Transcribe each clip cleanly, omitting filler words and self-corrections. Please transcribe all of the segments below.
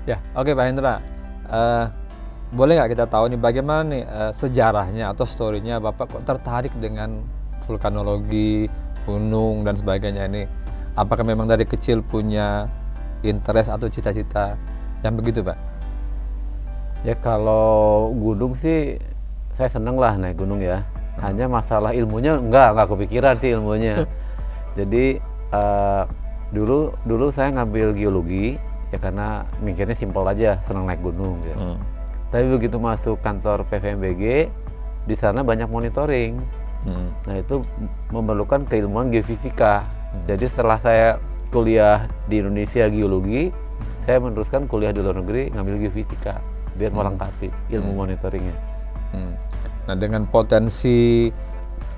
Ya, oke Pak Hendra. Eh, Boleh nggak kita tahu nih bagaimana nih sejarahnya atau story-nya Bapak kok tertarik dengan vulkanologi, gunung dan sebagainya ini? Apakah memang dari kecil punya interest atau cita-cita yang begitu, Pak? Ya kalau gunung sih saya seneng lah naik gunung ya. Hanya masalah ilmunya nggak kepikiran sih ilmunya. Jadi dulu saya ngambil geologi ya karena mikirnya simpel aja, senang naik gunung gitu. Tapi begitu masuk kantor PVMBG, di sana banyak monitoring. Nah itu memerlukan keilmuan geofisika. Jadi setelah saya kuliah di Indonesia geologi, saya meneruskan kuliah di luar negeri ngambil geofisika biar melengkapi ilmu monitoringnya. Nah, dengan potensi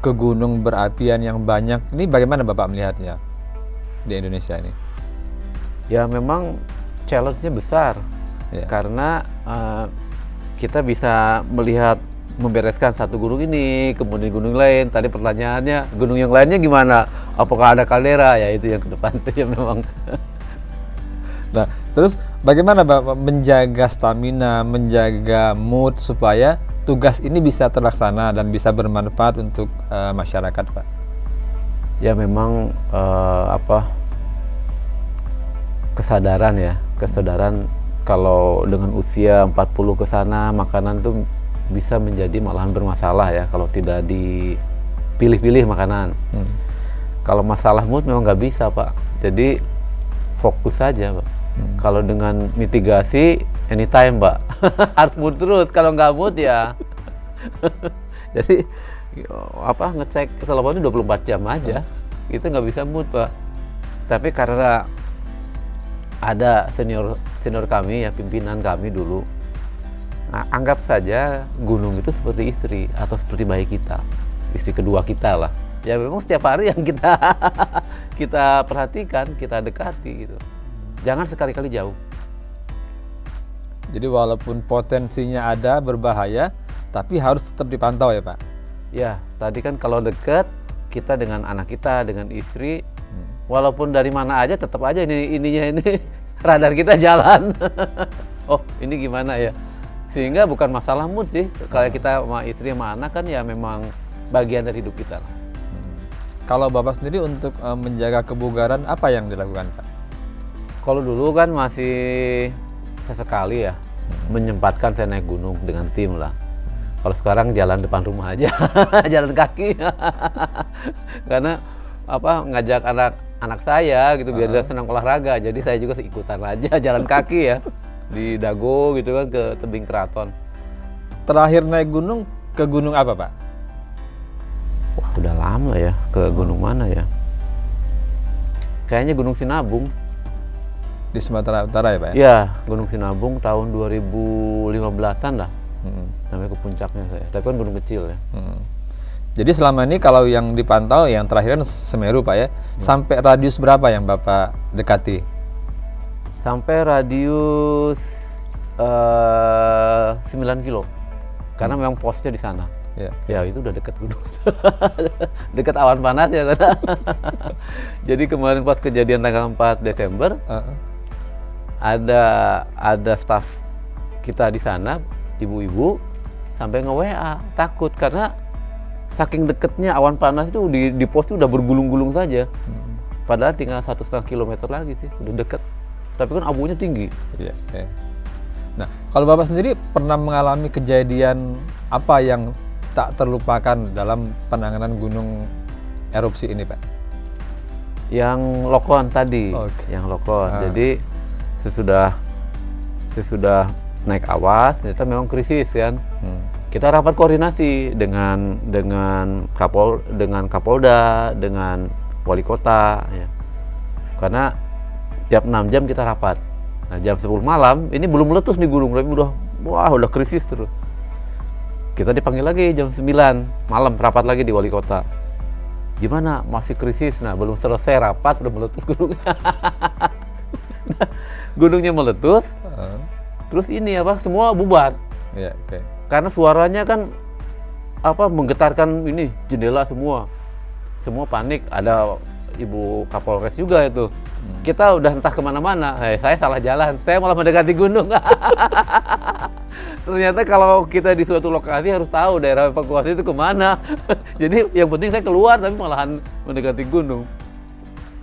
ke gunung berapian yang banyak, ini bagaimana Bapak melihatnya di Indonesia ini? Ya memang challenge-nya besar Ya. karena kita bisa melihat membereskan satu gunung ini, kemudian gunung lain. Tadi pertanyaannya, gunung yang lainnya gimana? Apakah ada kaldera? Ya itu yang ke depan ya memang. Nah, terus bagaimana Bapak menjaga stamina, menjaga mood supaya tugas ini bisa terlaksana dan bisa bermanfaat untuk masyarakat, Pak? Ya memang kesadaran kalau dengan usia 40 ke sana makanan tuh bisa menjadi malahan bermasalah ya kalau tidak dipilih-pilih makanan. Kalau masalah mood memang nggak bisa Pak, jadi fokus saja Pak. Kalau dengan mitigasi anytime Pak, harus mood terus, kalau nggak mood ya jadi ngecek teleponnya 24 jam aja, itu nggak bisa mood Pak. Tapi karena ada senior kami ya, pimpinan kami dulu, nah, anggap saja gunung itu seperti istri atau seperti bayi kita, istri kedua kita lah. Ya memang setiap hari yang kita perhatikan, kita dekati gitu. Jangan sekali-kali jauh. Jadi walaupun potensinya ada berbahaya, tapi harus tetap dipantau ya Pak? Ya, tadi kan kalau dekat kita dengan anak kita, dengan istri, walaupun dari mana aja tetap aja ini radar kita jalan. Oh, ini gimana ya? Sehingga bukan masalah mood sih. Kalau kita sama istri sama anak kan ya memang bagian dari hidup kita lah. Kalau Bapak sendiri untuk menjaga kebugaran apa yang dilakukan Pak? Kalau dulu kan masih sesekali ya menyempatkan saya naik gunung dengan tim lah. Kalau sekarang jalan depan rumah aja, jalan kaki. Karena ngajak anak saya gitu biar dia senang olahraga. Jadi saya juga ikutan aja jalan kaki ya di Dago gitu kan ke tebing keraton. Terakhir naik gunung ke gunung apa Pak? Wah udah lama ya, ke gunung mana ya? Kayaknya Gunung Sinabung. Di Sumatera Utara ya Pak? Iya, Gunung Sinabung tahun 2015-an lah. Sampai ke puncaknya saya. Tapi kan gunung kecil ya. Jadi selama ini kalau yang dipantau yang terakhir kan Semeru Pak ya, sampai radius berapa yang Bapak dekati? Sampai radius 9 kilo. Karena memang posnya di sana. Ya itu udah dekat gunung. Dekat awan panas ya. Jadi kemarin pas kejadian tanggal 4 Desember, ada staf kita di sana, ibu-ibu sampai nge-WA takut karena saking deketnya awan panas itu di pos itu udah bergulung-gulung saja. Padahal tinggal 1,5 kilometer lagi sih, udah deket. Tapi kan abunya tinggi. Nah, kalau Bapak sendiri pernah mengalami kejadian apa yang tak terlupakan dalam penanganan gunung erupsi ini Pak? Yang Lokon tadi, yang Lokon. Jadi sesudah naik awas, ternyata memang krisis kan. Kita rapat koordinasi dengan Kapolda, dengan wali kota, ya. Karena tiap 6 jam kita rapat. Nah, jam 10 malam ini belum meletus di gunung, tapi udah krisis terus. Kita dipanggil lagi jam 9 malam rapat lagi di wali kota. Gimana? Masih krisis. Nah, belum selesai rapat udah meletus gunungnya. Nah, gunungnya meletus. Terus ini semua bubar. Karena suaranya kan menggetarkan ini jendela semua. Semua panik, ada Ibu Kapolres juga itu. Kita udah entah kemana-mana, saya salah jalan, saya malah mendekati gunung. Ternyata kalau kita di suatu lokasi harus tahu daerah evakuasi itu kemana. Jadi yang penting saya keluar tapi malahan mendekati gunung.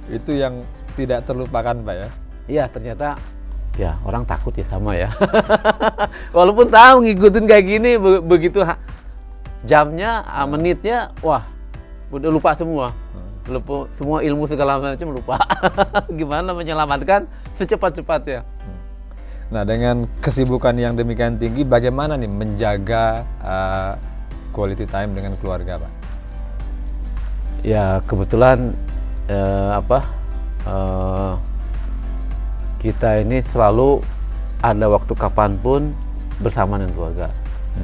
Itu yang tidak terlupakan Pak ya? Iya, ternyata ya orang takut ya sama ya. Walaupun tahu ngikutin kayak gini, begitu jamnya, menitnya, wah udah lupa semua. Lupa semua ilmu segala macam, lupa. Gimana menyelamatkan secepat-cepatnya. Nah, dengan kesibukan yang demikian tinggi, bagaimana nih menjaga quality time dengan keluarga, Pak? Ya kebetulan kita ini selalu ada waktu kapanpun bersama dengan keluarga,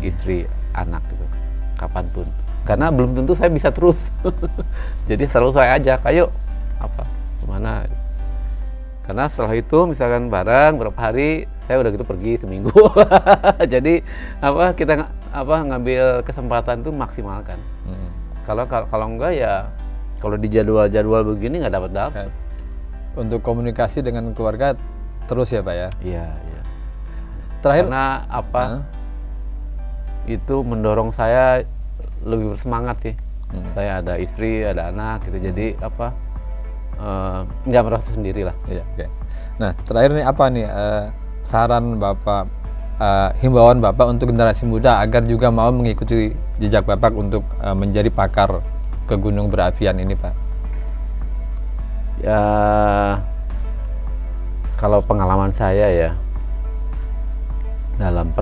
istri, anak gitu, kapanpun. Karena belum tentu saya bisa terus. Jadi selalu saya ajak, ayo kemana. Karena setelah itu misalkan bareng berapa hari, saya udah gitu pergi seminggu. Jadi kita ngambil kesempatan itu maksimalkan. Kalau enggak ya, kalau di jadwal begini nggak dapat. Untuk komunikasi dengan keluarga terus ya Pak ya? Iya. Terakhir, karena itu mendorong saya lebih bersemangat sih. Saya ada istri, ada anak gitu. Jadi nggak merasa sendiri lah. Iya, oke. Nah, terakhir nih apa nih saran Bapak, himbauan Bapak untuk generasi muda agar juga mau mengikuti jejak Bapak untuk menjadi pakar ke gunung berapian ini, Pak? Ya, kalau pengalaman saya ya, dalam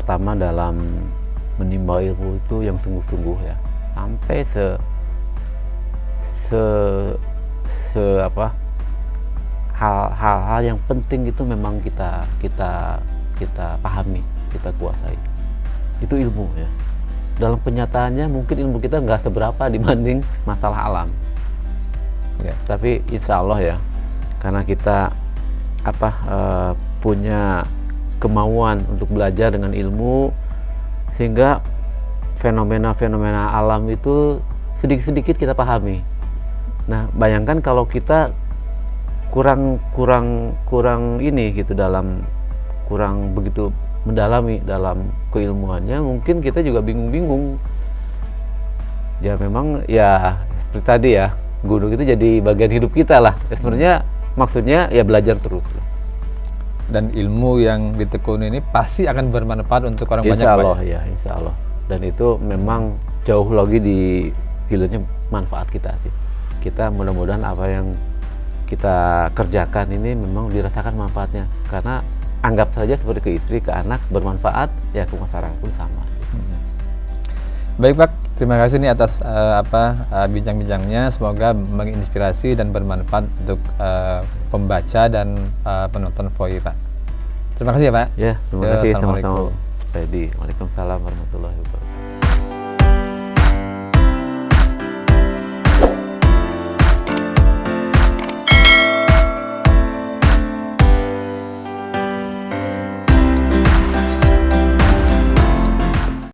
menimba ilmu itu yang sungguh-sungguh ya, sampai hal-hal yang penting itu memang kita pahami, kita kuasai. Itu ilmu ya. Dalam kenyataannya mungkin ilmu kita nggak seberapa dibanding masalah alam. Ya, tapi insya Allah ya, karena kita punya kemauan untuk belajar dengan ilmu, sehingga fenomena-fenomena alam itu sedikit-sedikit kita pahami. Nah, bayangkan kalau kita kurang ini gitu, kurang begitu mendalami dalam keilmuannya, mungkin kita juga bingung-bingung. Ya memang ya seperti tadi ya, gunung itu jadi bagian hidup kita lah. Sebenarnya maksudnya ya belajar terus. Dan ilmu yang ditekuni ini pasti akan bermanfaat untuk orang banyak. Insya Allah ya, insya Allah. Dan itu memang jauh lagi di hilirnya manfaat kita sih. Kita mudah-mudahan apa yang kita kerjakan ini memang dirasakan manfaatnya. Karena anggap saja seperti ke istri, ke anak bermanfaat, ya ke masyarakat pun sama. Baik Pak, terima kasih nih atas bincang-bincangnya. Semoga menginspirasi dan bermanfaat untuk pembaca dan penonton VOI Pak. Terima kasih ya Pak. Ya, terima kasih sama-sama. Waalaikumsalam warahmatullahi wabarakatuh.